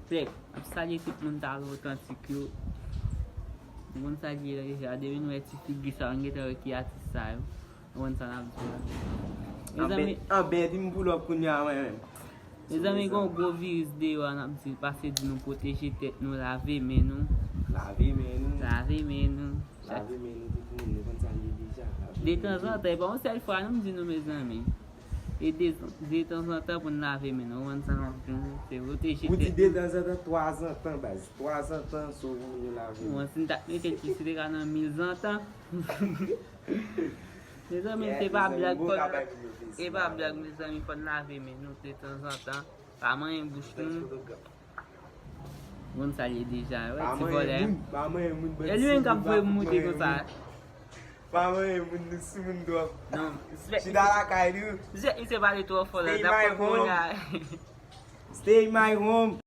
plek. Ap salye tout moun talo otantik yo. Moun salye la deja, dewe nou eti figi sa, an gete wè ki atis sa yo. Moun san ap di la. An ben di mpou lop koun ya wè. E zami kon go virus de yo an ap di, pase di nou proteje tet nou, lave men nou. Lave men nou. Lave men nou. Lave men nou tout moun, ne kon salye deja. De tan zan tan, bon sel fwa nou di nou me zami. E de tan zan tan pou nou lave men nou, moun san ap di nou, se proteje tet. Ou di de tan zan tan, 3 zan tan baz. 3 zan tan sou moun yo lave. Moun sin tak ne tet ki se de ka nan 1000 zan tan. Me zami se pa blag kon. E pa blag me zami kon lave men nou de tan zan tan. Pa man yon bouch nou. Moun salye deja, wè ti volem. Pa man yon moun. E lwen kap vwe moun de kon sa. Pa man yon moun nou si moun do. Non, Si da la kay di. se pale to fola, Stay da my po home. ya. Stay in my home.